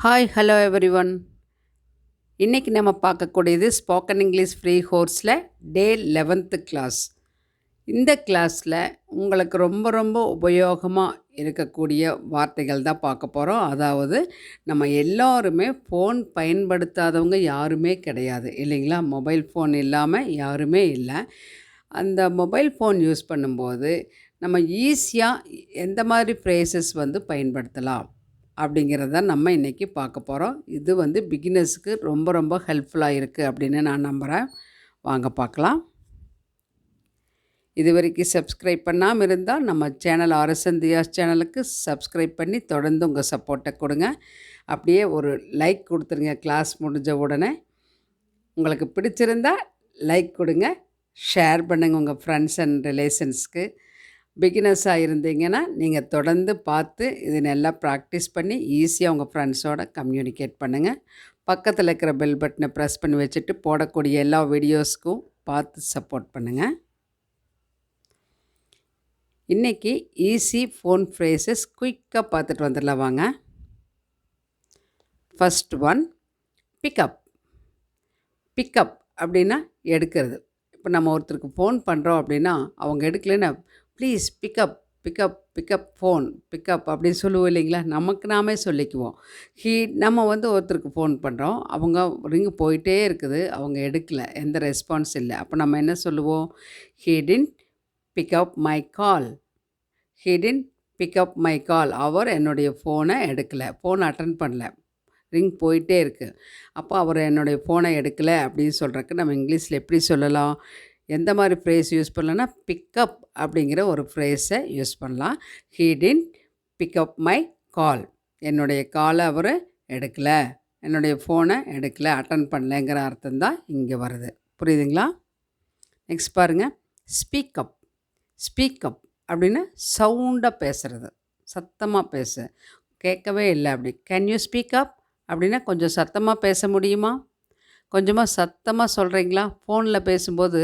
Hi hello everyone. இன்றைக்கி நம்ம பார்க்கக்கூடியது ஸ்போக்கன் இங்கிலீஷ் ஃப்ரீ கோர்ஸில் டே 11th கிளாஸ். இந்த கிளாஸில் உங்களுக்கு ரொம்ப ரொம்ப உபயோகமாக இருக்கக்கூடிய வார்த்தைகள் தான் பார்க்க போகிறோம். அதாவது நம்ம எல்லோருமே ஃபோன் பயன்படுத்தாதவங்க யாருமே கிடையாது இல்லைங்களா? மொபைல் ஃபோன் இல்லாமல் யாருமே இல்லை. அந்த மொபைல் ஃபோன் யூஸ் பண்ணும்போது நம்ம ஈஸியாக எந்த மாதிரி ஃப்ரேசஸ் பயன்படுத்தலாம் அப்படிங்கிறத நம்ம இன்றைக்கி பார்க்க போகிறோம். இது பிகினர்ஸுக்கு ரொம்ப ரொம்ப ஹெல்ப்ஃபுல்லாக இருக்குது அப்படின்னு நான் நம்புகிறேன். வாங்க பார்க்கலாம். இது வரைக்கும் சப்ஸ்கிரைப் பண்ணாமல் இருந்தால் நம்ம சேனல் RSN.DHIYA'S சேனலுக்கு சப்ஸ்கிரைப் பண்ணி தொடர்ந்து உங்கள் சப்போர்ட்டை கொடுங்க. அப்படியே ஒரு லைக் கொடுத்துருங்க கிளாஸ் முடிஞ்ச உடனே. உங்களுக்கு பிடிச்சிருந்தால் லைக் கொடுங்க, ஷேர் பண்ணுங்கள் உங்கள் ஃப்ரெண்ட்ஸ் அண்ட் ரிலேஷன்ஸ்க்கு. பிகினர்ஸாக இருந்தீங்கன்னா நீங்கள் தொடர்ந்து பார்த்து இது நல்லா ப்ராக்டிஸ் பண்ணி ஈஸியாக உங்கள் ஃப்ரெண்ட்ஸோடு கம்யூனிகேட் பண்ணுங்கள். பக்கத்தில் இருக்கிற பெல் பட்டனை ப்ரெஸ் பண்ணி வச்சுட்டு போடக்கூடிய எல்லா வீடியோஸ்க்கும் பார்த்து சப்போர்ட் பண்ணுங்கள். இன்றைக்கி ஈஸி ஃபோன் ஃப்ரேசஸ் குயிக்காக பார்த்துட்டு வந்துடலாம் வாங்க. First one, pickup. பிக்கப் அப்படின்னா எடுக்கிறது. இப்போ நம்ம ஒருத்தருக்கு ஃபோன் பண்ணுறோம் அப்படின்னா அவங்க எடுக்கலைன்னா please pick up pick up pick up phone pick up அப்படின்னு சொல்லுவோம் இல்லைங்களா? நமக்கு நாமே சொல்லிக்குவோம். நம்ம ஒருத்தருக்கு ஃபோன் பண்ணுறோம், அவங்க ரிங்கு போயிட்டே இருக்குது, அவங்க எடுக்கலை, எந்த ரெஸ்பான்ஸ் இல்லை. அப்போ நம்ம என்ன சொல்லுவோம்? He didn't pick up my call. He didn't pick up my call. அவர் என்னுடைய ஃபோனை எடுக்கலை, ஃபோன் அட்டன் பண்ணல, ரிங் போயிட்டே இருக்குது. அப்போ அவர் என்னுடைய ஃபோனை எடுக்கலை அப்படின்னு சொல்கிறதுக்கு நம்ம இங்கிலீஷில் எப்படி சொல்லலாம்? எந்த மாதிரி ஃப்ரேஸ் யூஸ் பண்ணலான்னா பிக்கப் அப்படிங்கிற ஒரு ஃப்ரேஸை யூஸ் பண்ணலாம். He didn't pick up my call. என்னுடைய காலை அவர் எடுக்கலை, என்னுடைய ஃபோனை எடுக்கலை, அட்டன் பண்ணலைங்கிற அர்த்தம் தான் இங்கே வருது. புரியுதுங்களா? நெக்ஸ்ட் பாருங்கள், ஸ்பீக்கப். ஸ்பீக்கப் அப்படின்னா சவுண்டாக பேசுகிறது, சத்தமாக பேசு, கேட்கவே இல்லை அப்படி. கேன் யூ ஸ்பீக்கப் அப்படின்னா கொஞ்சம் சத்தமாக பேச முடியுமா? கொஞ்சமாக சத்தமாக சொல்கிறீங்களா? ஃபோனில் பேசும்போது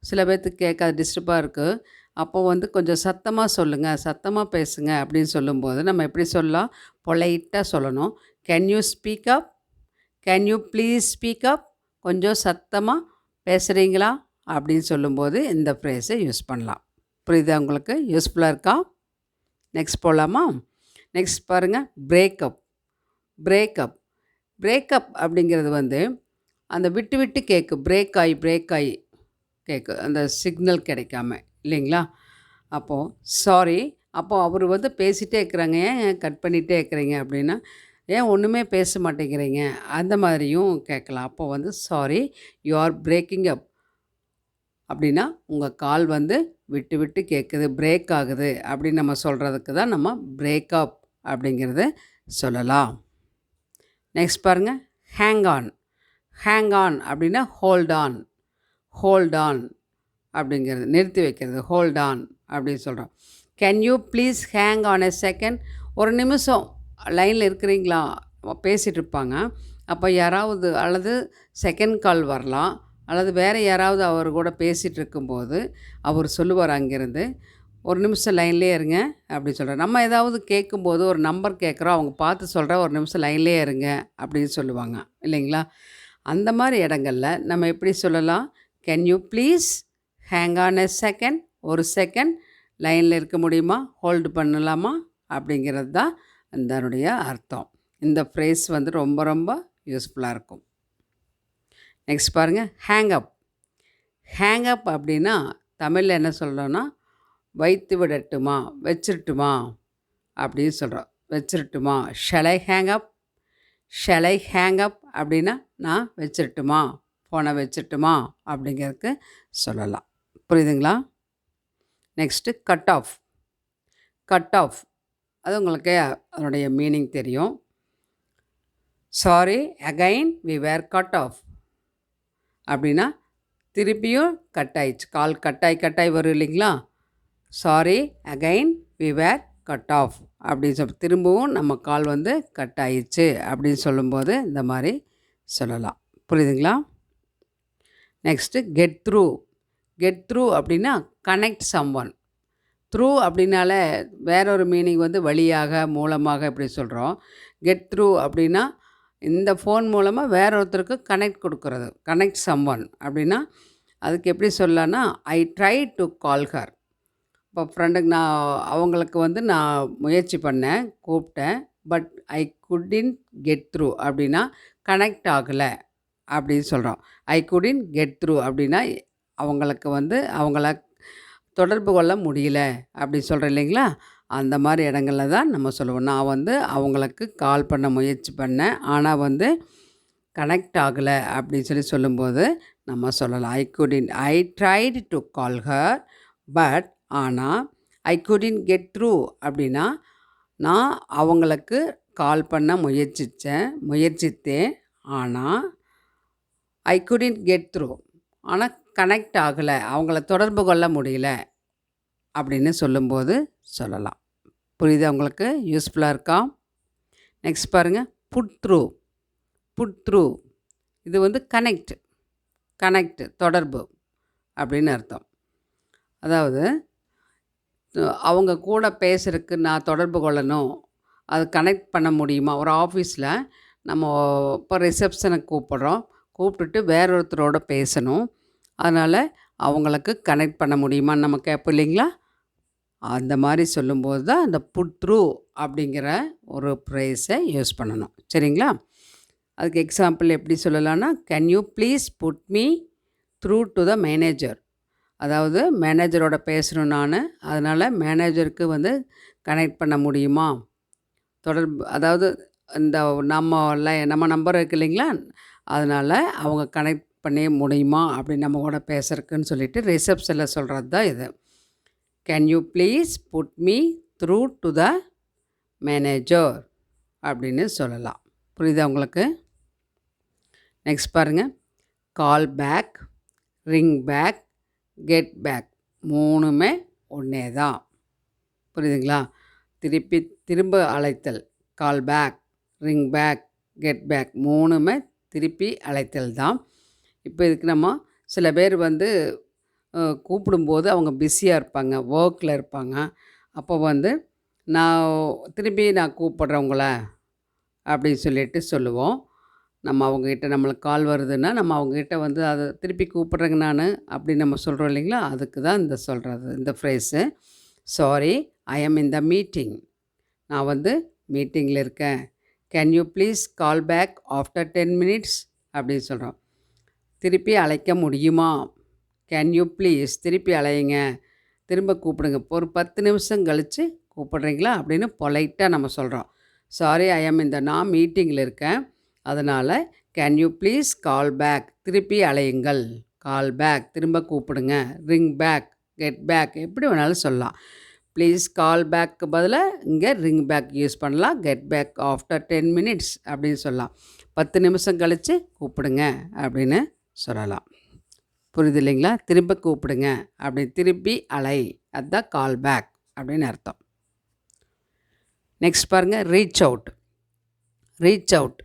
சில பேர்த்துக்கு கேட்காது, டிஸ்டர்பாக இருக்குது. அப்போ கொஞ்சம் சத்தமாக சொல்லுங்கள், சத்தமாக பேசுங்க அப்படின்னு சொல்லும்போது நம்ம எப்படி சொல்லலாம்? பொலைட்டாக சொல்லணும். Can you speak up, can you please speak up, கொஞ்சம் சத்தமாக பேசுகிறீங்களா அப்படின்னு சொல்லும்போது இந்த ஃப்ரேஸை யூஸ் பண்ணலாம். புரியுதா உங்களுக்கு? யூஸ்ஃபுல்லாக இருக்கா? நெக்ஸ்ட் போகலாமா? நெக்ஸ்ட் பாருங்கள், பிரேக்கப். பிரேக்கப். பிரேக்கப் அப்படிங்கிறது அந்த விட்டு விட்டு கேட்கு, பிரேக் ஆகி கேட்கு, அந்த சிக்னல் கிடைக்காம இல்லைங்களா? அப்போது சாரி. அப்போது அவர் பேசிகிட்டே இருக்கிறாங்க, ஏன் கட் பண்ணிகிட்டே இருக்கிறீங்க அப்படின்னா, ஏன் ஒன்றுமே பேச மாட்டேங்கிறீங்க அந்த மாதிரியும் கேட்கலாம். அப்போது சாரி யூ ஆர் பிரேக்கிங் அப் அப்படின்னா உங்கள் கால் விட்டு விட்டு கேட்குது, பிரேக் ஆகுது அப்படின்னு நம்ம சொல்கிறதுக்கு தான் நம்ம பிரேக்கப் அப்படிங்கிறது சொல்லலாம். நெக்ஸ்ட் பாருங்கள், ஹேங் ஆன். ஹேங் ஆன் அப்படின்னா ஹோல்ட் ஆன். ஹோல்ட் ஆன் அப்படிங்கிறது நிறுத்தி வைக்கிறது, ஹோல்ட் ஆன் அப்படின்னு சொல்கிறோம். Can you please hang on a second. ஒரு நிமிஷம் லைனில் இருக்கிறீங்களா? பேசிகிட்டு இருப்பாங்க. அப்போ யாராவது அல்லது செகண்ட் கால் வரலாம், அல்லது வேறு யாராவது அவர் கூட பேசிகிட்டு இருக்கும்போது அவர் சொல்லுவார் அங்கேருந்து, ஒரு நிமிஷம் லைன்லேயே இருங்க அப்படின்னு சொல்கிறார். நம்ம ஏதாவது கேட்கும்போது ஒரு நம்பர் கேட்குறோம், அவங்க பார்த்து சொல்கிற ஒரு நிமிஷம் லைன்லேயே இருங்க அப்படின்னு சொல்லுவாங்க இல்லைங்களா? அந்த மாதிரி இடங்களில் நம்ம எப்படி சொல்லலாம்? Can you please hang on a second, ஒரு செகண்ட் லைனில் இருக்க முடியுமா, ஹோல்டு பண்ணலாமா அப்படிங்கிறது தான் அதனுடைய அர்த்தம். இந்த ஃப்ரேஸ் ரொம்ப ரொம்ப யூஸ்ஃபுல்லாக இருக்கும். நெக்ஸ்ட் பாருங்கள், ஹேங் அப். ஹேங் அப் அப்படின்னா தமிழில் என்ன சொல்கிறோன்னா வைத்து விடட்டுமா, வச்சிருட்டுமா அப்படின்னு சொல்கிறோம். வச்சிருட்டுமா, shall I hang up. Shall I hang up அப்படின்னா நான் வச்சிருட்டுமா, ஃபோனை வச்சிருட்டுமா அப்படிங்கிறதுக்கு சொல்லலாம். புரியுதுங்களா? Next cut off. Cut off அது உங்களுக்கு அதனுடைய மீனிங் தெரியும். Sorry again we were cut off அப்படின்னா திருப்பியும் கட் ஆயிடுச்சு, கால் கட்டாய் வரும் இல்லைங்களா? Sorry again we were cut off அப்படின்னு சொல்லி திரும்பவும் நம்ம கால் கட் ஆயிடுச்சு அப்படின்னு சொல்லும்போது இந்த மாதிரி சொல்லலாம். புரியுதுங்களா? Next get through. Get through அப்படின்னா கனெக்ட் சம்ஒன். த்ரூ அப்படின்னாலே வேற ஒரு மீனிங் வழியாக, மூலமாக இப்படி சொல்கிறோம். கெட் த்ரூ அப்படின்னா இந்த ஃபோன் மூலமாக வேற ஒருத்தருக்கு கனெக்ட் கொடுக்குறது. கனெக்ட் சம்ஒன் அப்படின்னா அதுக்கு எப்படி சொல்லலாம்னா, I try to call her. இப்போ ஃப்ரெண்டுக்கு அவங்களுக்கு நான் முயற்சி பண்ணேன், கூப்பிட்டேன். But I couldn't get through அப்படின்னா கனெக்ட் ஆகலை அப்படின்னு சொல்கிறோம். ஐ குடின்ட் கெட் த்ரூ அப்படின்னா அவங்கள தொடர்பு கொள்ள முடியல அப்படி சொல்கிறேன் இல்லைங்களா? அந்த மாதிரி இடங்களில் தான் நம்ம சொல்லுவோம். நான் அவங்களுக்கு கால் பண்ண முயற்சி பண்ணேன், ஆனால் கனெக்ட் ஆகலை அப்படின்னு சொல்லும்போது நம்ம சொல்லலாம். I tried to call her but ஆனால் ஐ குடின்ட் கெட் த்ரூ அப்படின்னா நான் அவங்களுக்கு கால் பண்ண முயற்சித்தேன் ஆனால் ஐ குடின்ட் கெட் த்ரூ ஆனால் கனெக்ட் ஆகலை, அவங்கள தொடர்பு கொள்ள முடியல அப்படின்னு சொல்லும்போது சொல்லலாம். புரியுதா உங்களுக்கு? யூஸ்ஃபுல்லாக இருக்கா? நெக்ஸ்ட் பாருங்கள், புட் த்ரூ. இது கனெக்ட் தொடர்பு அப்படின்னு அர்த்தம். அதாவது அவங்க கூட பேசுறதுக்கு நான் தொடர்பு கொள்ளணும், அது கனெக்ட் பண்ண முடியுமா? ஒரு ஆஃபீஸில் நம்ம இப்போ ரிசப்ஷனுக்கு கூப்பிட்டுட்டு வேற ஒருத்தரோட பேசணும், அதனால் அவங்களுக்கு கனெக்ட் பண்ண முடியுமான்னு நம்ம கேட்போம் இல்லைங்களா? அந்த மாதிரி சொல்லும்போது தான் அந்த புட் த்ரூ அப்படிங்கிற ஒரு ஃப்ரேஸை யூஸ் பண்ணணும். சரிங்களா? அதுக்கு எக்ஸாம்பிள் எப்படி சொல்லலாம்னா, can you please put me through to the manager. அதாவது மேனேஜரோட பேசணும் நான், அதனால் மேனேஜருக்கு கனெக்ட் பண்ண முடியுமா? அதாவது இந்த நம்ம நம்பர் இருக்குது இல்லைங்களா, அதனால் அவங்க கனெக்ட் பண்ண முடியுமா அப்படின்னு நம்ம கூட பேசுறதுக்குன்னு சொல்லிட்டு ரிசப்ஷனில் சொல்கிறது தான் இது. Can you please put me through to the manager அப்படின்னு சொல்லலாம். புரியுதா உங்களுக்கு? நெக்ஸ்ட் பாருங்கள், call back, ring back, get back மூணுமே ஒன்றே தான். புரியுதுங்களா? திரும்ப அழைத்தல், call back, ring back, get back மூணுமே திருப்பி அழைத்தல் தான். இப்போ இதுக்கு நம்ம சில பேர் கூப்பிடும்போது அவங்க பிஸியாக இருப்பாங்க, ஒர்க்கில் இருப்பாங்க. அப்போ நான் கூப்பிட்றேன் உங்களை அப்படின்னு சொல்லிட்டு சொல்லுவோம். நம்ம அவங்ககிட்ட நம்மளுக்கு கால் வருதுன்னா நம்ம அவங்ககிட்ட அதை திருப்பி கூப்பிட்றேங்க நான் அப்படின்னு நம்ம சொல்கிறோம் இல்லைங்களா? அதுக்கு தான் இந்த ஃப்ரேஸு. சாரி, ஐ ஆம் இன் த மீட்டிங். நான் மீட்டிங்கில் இருக்கேன். Can you please call back after 10 minutes அப்படின்னு சொல்கிறோம். திருப்பி அழைக்க முடியுமா? கேன் யூ ப்ளீஸ் திருப்பி அழையுங்க, திரும்ப கூப்பிடுங்க, ஒரு 10 நிமிஷம் கழித்து கூப்பிட்றீங்களா அப்படின்னு பொலைட்டாக நம்ம சொல்கிறோம். சாரி, ஐ ஆம் நான் மீட்டிங்கில் இருக்கேன், அதனால் can you please call back திருப்பி அழையுங்கள், கால் பேக் திரும்ப கூப்பிடுங்க, ரிங் பேக், கெட் பேக் எப்படி வேணாலும் சொல்லலாம். ப்ளீஸ் கால் பேக்கு பதிலாக இங்கே ரிங் பேக் யூஸ் பண்ணலாம். கெட் பேக் ஆஃப்டர் 10 minutes அப்படின்னு சொல்லலாம். 10 நிமிஷம் கழித்து கூப்பிடுங்க அப்படின்னு சொல்லலாம். புரியுது இல்லைங்களா? திரும்ப கூப்பிடுங்க அப்படி திருப்பி அலை, அதுதான் கால் பேக் அப்படின்னு அர்த்தம். நெக்ஸ்ட் பாருங்கள், reach out.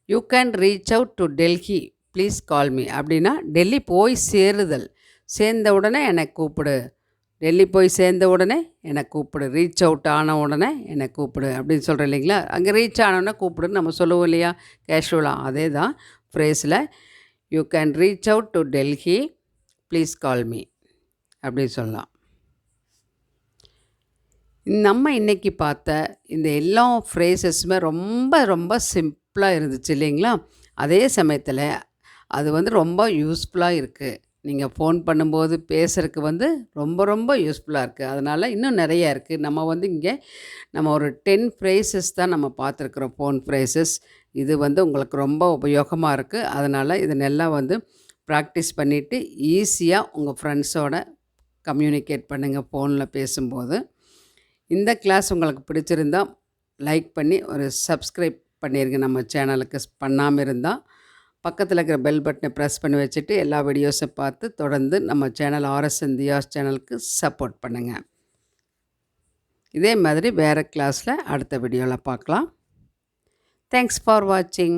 You can reach out to Delhi, please call me அப்படின்னா டெல்லி போய் சேர்ந்த உடனே என்னை கூப்பிடு, டெல்லி போய் சேர்ந்த உடனே என்னை கூப்பிடு, ரீச் அவுட் ஆன உடனே என்னை கூப்பிடு அப்படின்னு சொல்கிறேன் இல்லைங்களா? அங்கே ரீச் ஆனோடனே கூப்பிடுன்னு நம்ம சொல்லுவோம் இல்லையா கேஷுவலாக? அதே தான் ஃப்ரேஸில் you can reach out to Delhi, please call me அப்படின்னு சொல்லலாம். நம்ம இன்றைக்கி பார்த்த இந்த எல்லா ஃப்ரேஸஸுமே ரொம்ப ரொம்ப சிம்பிளாக இருந்துச்சு இல்லைங்களா? அதே சமயத்தில் அது ரொம்ப யூஸ்ஃபுல்லாக இருக்குது. நீங்கள் ஃபோன் பண்ணும்போது பேசுகிறதுக்கு ரொம்ப ரொம்ப யூஸ்ஃபுல்லாக இருக்குது. அதனால் இன்னும் நிறையா இருக்குது. நம்ம ஒரு 10 ஃப்ரேசஸ் தான் நம்ம பார்த்துருக்குறோம், ஃபோன் ஃப்ரேசஸ். இது உங்களுக்கு ரொம்ப உபயோகமாக இருக்குது. அதனால் இது நல்லா ப்ராக்டிஸ் பண்ணிவிட்டு ஈஸியாக உங்கள் ஃப்ரெண்ட்ஸோட கம்யூனிகேட் பண்ணுங்கள் ஃபோனில் பேசும்போது. இந்த கிளாஸ் உங்களுக்கு பிடிச்சிருந்தா லைக் பண்ணி ஒரு சப்ஸ்கிரைப் பண்ணிடுங்க நம்ம சேனலுக்கு. பண்ணாமல் இருந்தால் பக்கத்தில் இருக்கிற பெல் பட்டனை ப்ரெஸ் பண்ணி வச்சுட்டு எல்லா வீடியோஸை பார்த்து தொடர்ந்து நம்ம சேனல் RSN.DHIYA'S சேனலுக்கு சப்போர்ட் பண்ணுங்கள். இதே மாதிரி வேறு கிளாஸில் அடுத்த வீடியோவில் பார்க்கலாம். தேங்க்ஸ் ஃபார் வாட்சிங்.